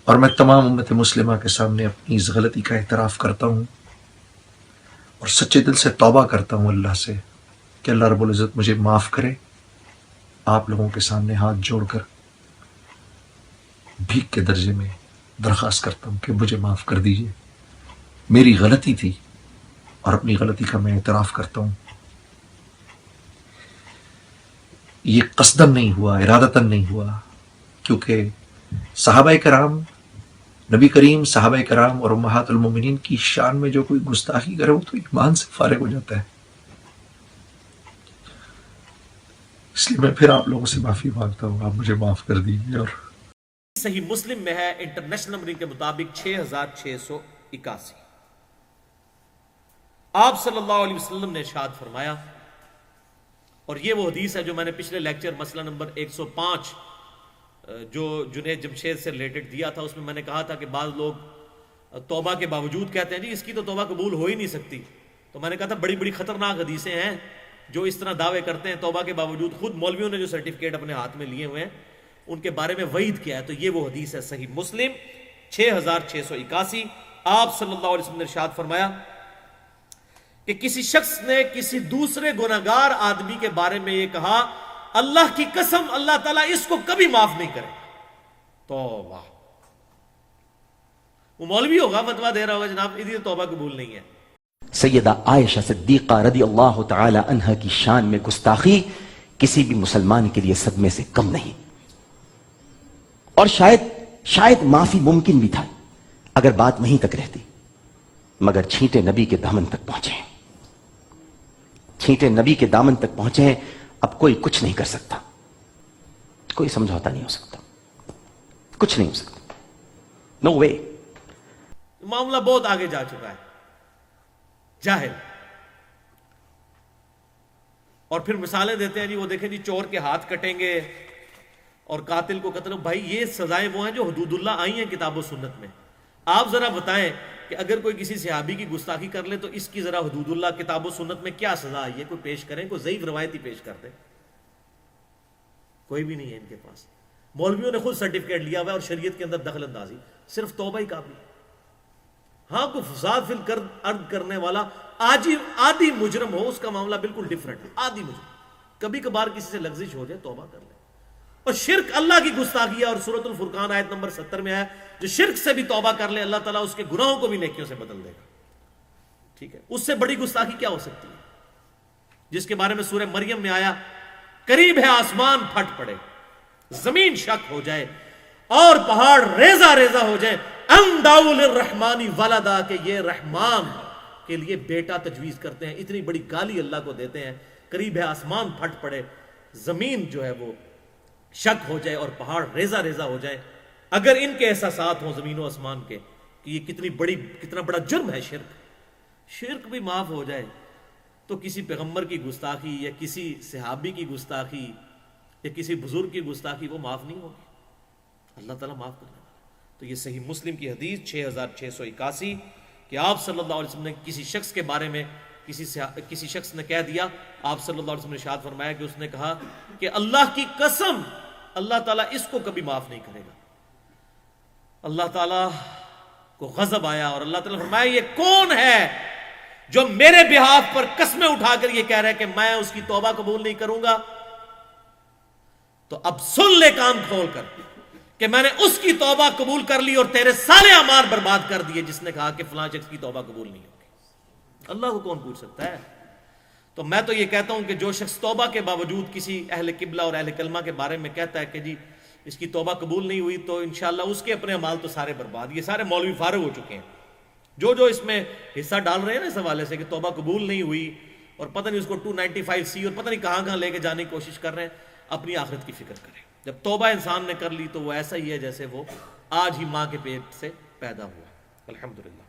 اور میں تمام امت مسلمہ کے سامنے اپنی اس غلطی کا اعتراف کرتا ہوں اور سچے دل سے توبہ کرتا ہوں اللہ سے کہ اللہ رب العزت مجھے معاف کرے. آپ لوگوں کے سامنے ہاتھ جوڑ کر بھیک کے درجے میں درخواست کرتا ہوں کہ مجھے معاف کر دیجیے. میری غلطی تھی اور اپنی غلطی کا میں اعتراف کرتا ہوں. یہ قصدن نہیں ہوا، ارادتاً نہیں ہوا، کیونکہ صحابہ کرام، نبی کریم، صحابہ کرام اور امہات المومنین کی شان میں جو کوئی گستاخی کرے وہ تو ایمان سے فارغ ہو جاتا ہے. اس لیے میں پھر آپ لوگوں سے معافی مانگتا ہوں، آپ مجھے معاف کر دیجیے. اور صحیح مسلم میں ہے انٹرنیشنل نمبرنگ کے مطابق 6681. آپ صلی اللہ علیہ وسلم نے ارشاد فرمایا، اور یہ وہ حدیث ہے جو میں نے پچھلے لیکچر مسئلہ نمبر 105 جو جنید جمشید سے ریلیٹڈ دیا تھا، اس میں میں نے کہا تھا کہ بعض لوگ توبہ کے باوجود کہتے ہیں جی اس کی تو توبہ قبول ہو ہی نہیں سکتی. تو میں نے کہا تھا بڑی بڑی خطرناک حدیثیں ہیں جو اس طرح دعوے کرتے ہیں توبہ کے باوجود. خود مولویوں نے جو سرٹیفکیٹ اپنے ہاتھ میں لیے ہوئے ہیں ان کے بارے میں وعید کیا ہے. تو یہ وہ حدیث ہے صحیح مسلم 6681. آپ صلی اللہ علیہ وسلم نے ارشاد فرمایا کہ کسی شخص نے کسی دوسرے گناہگار آدمی کے بارے میں یہ کہا، اللہ کی قسم اللہ تعالیٰ اس کو کبھی معاف نہیں کرے. توبہ. وہ مولوی ہوگا فتویٰ دے رہا ہوگا جناب ادھر توبہ قبول نہیں ہے. سیدہ عائشہ صدیقہ رضی اللہ تعالی عنہ کی شان میں گستاخی کسی بھی مسلمان کے لیے صدمے سے کم نہیں، اور شاید معافی ممکن بھی تھا اگر بات وہیں تک رہتی، مگر چھینٹے نبی کے دامن تک پہنچے ہیں. چھینٹے نبی کے دامن تک پہنچے ہیں. اب کوئی کچھ نہیں کر سکتا، کوئی سمجھوتا نہیں ہو سکتا، کچھ نہیں ہو سکتا. نو وے. معاملہ بہت آگے جا چکا ہے. جاہل. اور پھر مثالیں دیتے ہیں جی وہ دیکھیں جی چور کے ہاتھ کٹیں گے اور قاتل کو قتل. بھائی یہ سزائیں وہ ہیں جو حدود اللہ آئی ہیں کتاب و سنت میں. آپ ذرا بتائیں کہ اگر کوئی کسی صحابی کی گستاخی کر لے تو اس کی ذرا حدود اللہ کتاب و سنت میں کیا سزا آئی ہے؟ کوئی پیش کریں، کوئی ضعیف روایتی پیش کرتے. کوئی بھی نہیں ہے ان کے پاس. مولویوں نے خود سرٹیفکیٹ لیا ہوا ہے اور شریعت کے اندر دخل اندازی. صرف توبہ ہی کافی. ہاں کوئی فساد فی الارض کرنے والا آدھی مجرم ہو اس کا معاملہ بالکل ڈیفرنٹ ہے. آدھی مجرم کبھی کبھار کسی سے لغزش ہو جائے توبہ کر لے. اور شرک اللہ کی گستاخی ہے، اور سورۃ الفرقان آیت نمبر 70 میں ہے جو شرک سے بھی توبہ کر لے اللہ تعالیٰ اس کے گناہوں کو بھی نیکیوں سے بدل دے گا. ٹھیک ہے، اس سے بڑی گستاخی کیا ہو سکتی ہے؟ جس کے بارے میں سورہ مریم میں آیا قریب ہے آسمان پھٹ پڑے، زمین شک ہو جائے اور پہاڑ ریزہ ریزہ ہو جائے، ان دعوا للرحمن ولدا، کہ یہ رحمان کے لیے بیٹا تجویز کرتے ہیں. اتنی بڑی گالی اللہ کو دیتے ہیں. قریب ہے آسمان پھٹ پڑے، زمین جو ہے وہ شک ہو جائے اور پہاڑ ریزہ ریزہ ہو جائے. اگر ان کے احساسات ہوں زمین و آسمان کے کہ یہ کتنا بڑا جرم ہے شرک بھی معاف ہو جائے تو کسی پیغمبر کی گستاخی یا کسی صحابی کی گستاخی یا کسی بزرگ کی گستاخی وہ معاف نہیں ہوگی. اللہ تعالیٰ معاف کرنے والا. تو یہ صحیح مسلم کی حدیث 6681 کہ آپ صلی اللہ علیہ وسلم نے کسی شخص کے بارے میں کسی شخص نے کہہ دیا، آپ صلی اللہ علیہ وسلم نے ارشاد فرمایا کہ اس نے کہا کہ اللہ کی قسم اللہ تعالیٰ اس کو کبھی معاف نہیں کرے گا. اللہ تعالیٰ کو غضب آیا اور اللہ تعالیٰ نے فرمایا یہ کون ہے جو میرے بہاف پر قسمیں اٹھا کر یہ کہہ رہا ہے کہ میں اس کی توبہ قبول نہیں کروں گا. تو اب سن لے کان کھول کر کہ میں نے اس کی توبہ قبول کر لی اور تیرے سارے اعمال برباد کر دیے جس نے کہا کہ فلاں شخص کی توبہ قبول نہیں ہوگی. اللہ کو کون پوچھ سکتا ہے؟ تو میں تو یہ کہتا ہوں کہ جو شخص توبہ کے باوجود کسی اہل قبلہ اور اہل کلمہ کے بارے میں کہتا ہے کہ جی اس کی توبہ قبول نہیں ہوئی تو انشاءاللہ اس کے اپنے اعمال تو سارے برباد. یہ سارے مولوی فارغ ہو چکے ہیں جو اس میں حصہ ڈال رہے ہیں نا اس حوالے سے کہ توبہ قبول نہیں ہوئی اور پتہ نہیں اس کو 295C اور پتہ نہیں کہاں لے کے جانے کی کوشش کر رہے ہیں. اپنی آخرت کی فکر کریں. جب توبہ انسان نے کر لی تو وہ ایسا ہی ہے جیسے وہ آج ہی ماں کے پیٹ سے پیدا ہوا. الحمدللہ.